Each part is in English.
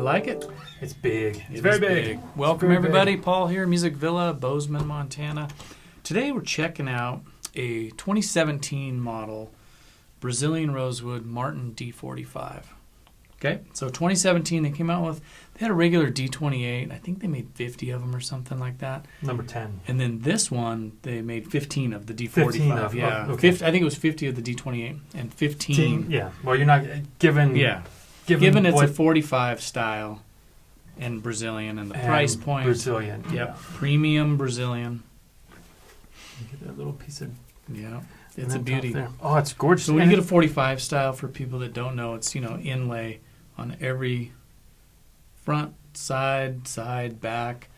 Like it? It's big. It's very big. Welcome everybody. Paul here, Music Villa, Bozeman, Montana. Today we're checking out a 2017 model Brazilian Rosewood Martin D45. Okay, so 2017 they came out with. They had a regular D28. I think they made 50 of them or something like that. Number 10. And then this one they made 15 of the D45. 15 of, yeah, okay. I think it was 50 of the D28 and 15. Yeah. Well, you're not given. Yeah. Given it's a 45 style and Brazilian and the price point. Brazilian. Yep. Yeah. Premium Brazilian. Get that little piece of. Yeah. It's a beauty. Oh, it's gorgeous. So when you get a 45 style, for people that don't know, it's, inlay on every front, side, back.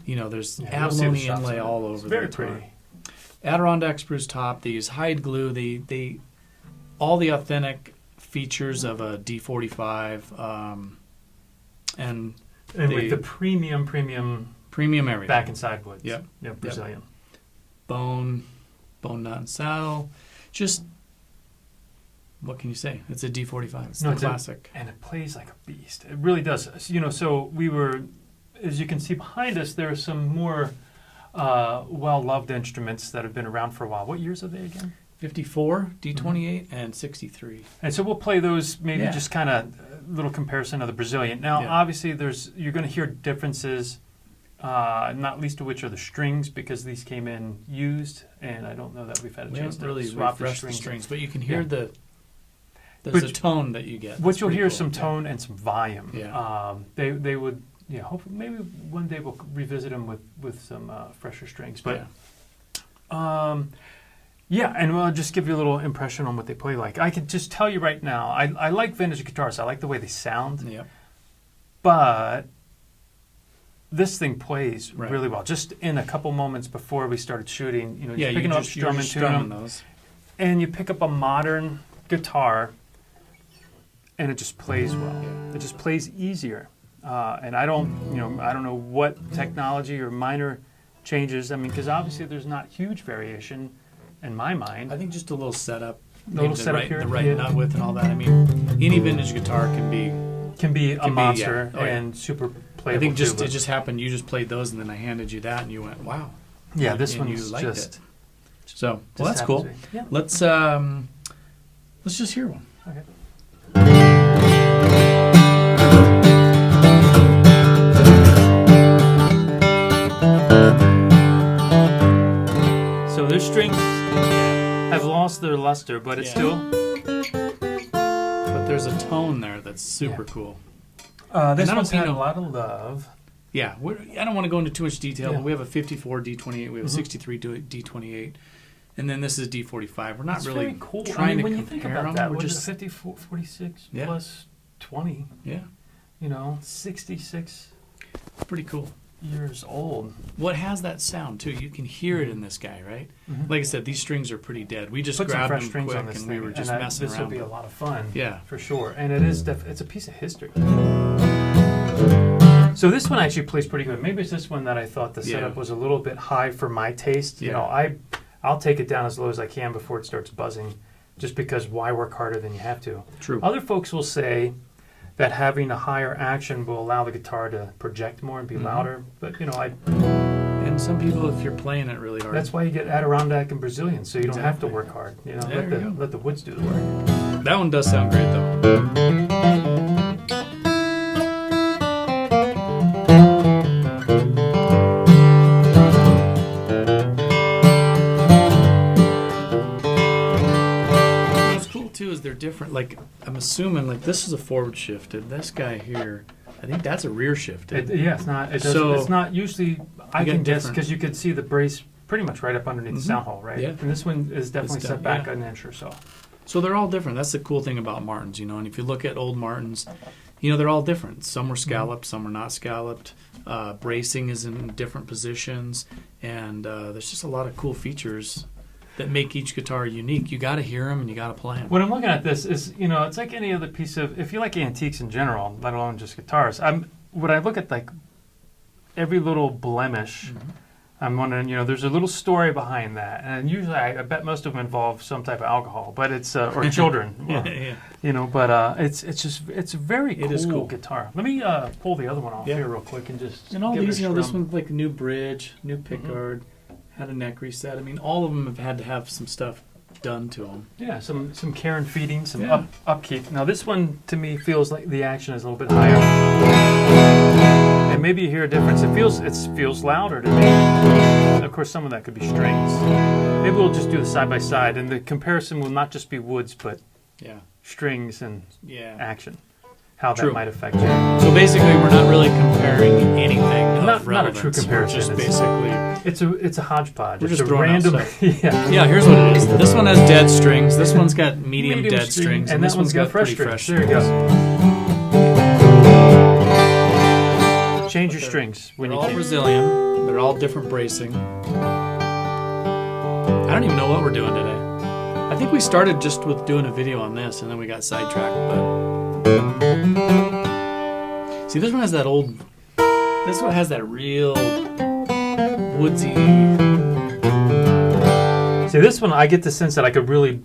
There's abalone inlay all over. It's very pretty. Adirondack spruce top. They use hide glue. They all the authentic features of a D45, and with the premium everything. Back and side woods. Yep. Brazilian. Bone nut and saddle. Just, what can you say? It's a D45. It's the classic. And it plays like a beast. It really does. So we were, as you can see behind us, there are some more well-loved instruments that have been around for a while. What years are they again? 54, D28, and 63. And so we'll play those, just kind of little comparison of the Brazilian. Now, obviously, you're going to hear differences, not least of which are the strings, because these came in used, and I don't know that we've had a chance to really swap refresh the strings, but you can hear there's a tone that you get. What you'll hear is some tone and some volume. Yeah. They would, hopefully, maybe one day we'll revisit them with some fresher strings. But, and I'll just give you a little impression on what they play like. I can just tell you right now, I like vintage guitars. I like the way they sound. Yeah. But this thing plays really well. Just in a couple moments before we started shooting, you're picking up strumming those. And you pick up a modern guitar, and it just plays well. Yeah. It just plays easier. And I don't know what technology or minor changes. Because obviously there's not huge variation. In my mind, I think just a little setup, here, the right nut width and all that. Any vintage guitar can be a monster and super playable. I think it just happened. You just played those, and then I handed you that, and you went, "Wow!" Yeah, this one you liked just it. So that's cool. Yeah. Let's just hear one. Okay. So their strings have lost their luster, but it's still. But there's a tone there that's super cool. This one's had a lot of love. Yeah, I don't want to go into too much detail, but we have a 54 D28, we have a 63 D28, and then this is D45. We're not really cool. trying to when compare you think about them. that, We're just just 54, 46 plus 20. Yeah. 66. Pretty cool. Years old. What has that sound too? You can hear it in this guy, right? Mm-hmm. Like I said, these strings are pretty dead. We just grabbed them some fresh strings quick on this and thing, we were just messing around. This will be a lot of fun. Yeah, for sure. And it is it's a piece of history. So this one actually plays pretty good. Maybe it's this one that I thought the setup was a little bit high for my taste. Yeah. I'll take it down as low as I can before it starts buzzing, just because why work harder than you have to? True. Other folks will say that having a higher action will allow the guitar to project more and be louder. But and some people, if you're playing it really hard, that's why you get Adirondack and Brazilian, so you don't have to work hard. Let the woods do the work. That one does sound great though. What's cool too is they're different. Like I'm assuming, like this is a forward shifted. This guy here, I think that's a rear shifted. It's not. It's not usually. I can guess because you could see the brace pretty much right up underneath the sound hole, right? Yeah. And this one is definitely set back an inch or so. So they're all different. That's the cool thing about Martins, And if you look at old Martins, they're all different. Some were scalloped, some were not scalloped. Bracing is in different positions, and there's just a lot of cool features that make each guitar unique. You got to hear them and you got to play them. When I'm looking at this, is it's like any other piece of. If you like antiques in general, let alone just guitars, when I look at like every little blemish. I'm wondering, there's a little story behind that, and usually I bet most of them involve some type of alcohol, but it's or children, But it's a very cool guitar. Let me pull the other one off here real quick and just. And all these, this one's like a new bridge, new pickguard, had a neck reset. I mean, all of them have had to have some stuff done to them. Yeah, some care and feeding, some upkeep. Now this one to me feels like the action is a little bit higher. And maybe you hear a difference. It feels louder to me. Of course, some of that could be strings. Maybe we'll just do the side by side, and the comparison will not just be woods, but strings and action. How that might affect you. So basically, we're not really comparing anything. Not a true comparison. Just basically, it's a hodgepodge. We're it's just a random. Here's what it is. This one has dead strings. This one's got medium dead strings, and this one's got pretty fresh strings. There you go. Change your strings when they're you all can. Brazilian. They're all different bracing. I don't even know what we're doing today. I think we started just with doing a video on this, and then we got sidetracked. But see, this one has that old. This one has that real woodsy. See, this one I get the sense that I could really.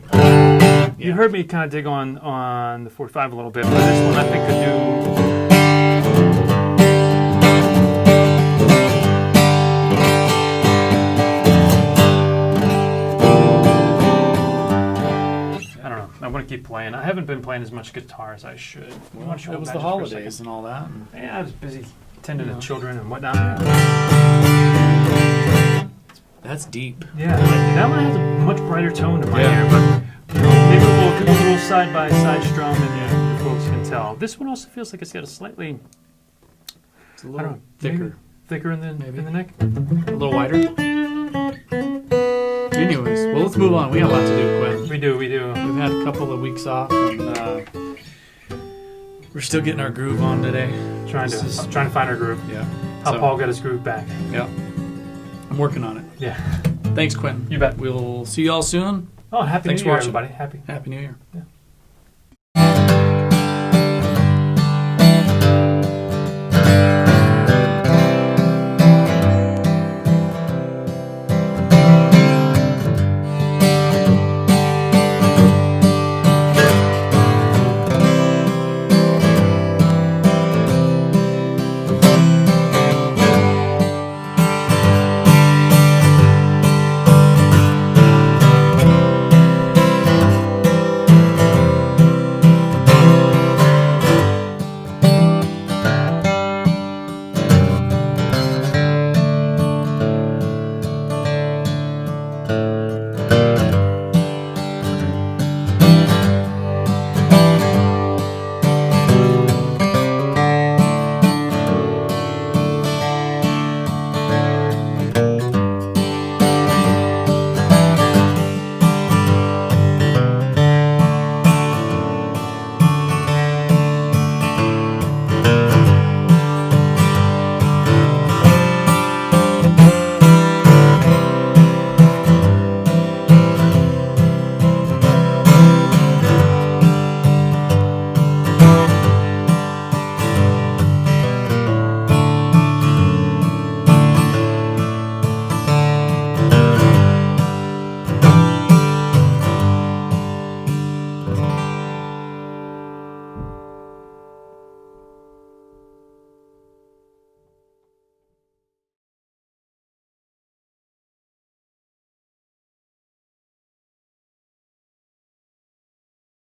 You heard me kind of dig on the 45 a little bit, but this one I think could do. I want to keep playing. I haven't been playing as much guitar as I should. Well, it was the holidays and all that. Yeah, I was busy tending to children and whatnot. That's deep. Yeah, that one has a much brighter tone to my ear, but maybe we'll do a little side-by-side strum and the folks can tell. This one also feels like it's got a slightly... It's a little thicker. Thicker in the neck? A little wider? Anyways, well, let's move on. We got a lot to do, Quinn. We do. We've had a couple of weeks off, and we're still getting our groove on today. Trying to find our groove. Yeah. How Paul got his groove back. Yeah. I'm working on it. Yeah. Thanks, Quinn. You bet. We'll see you all soon. Oh, Happy New Year, everybody. Happy New Year. Yeah.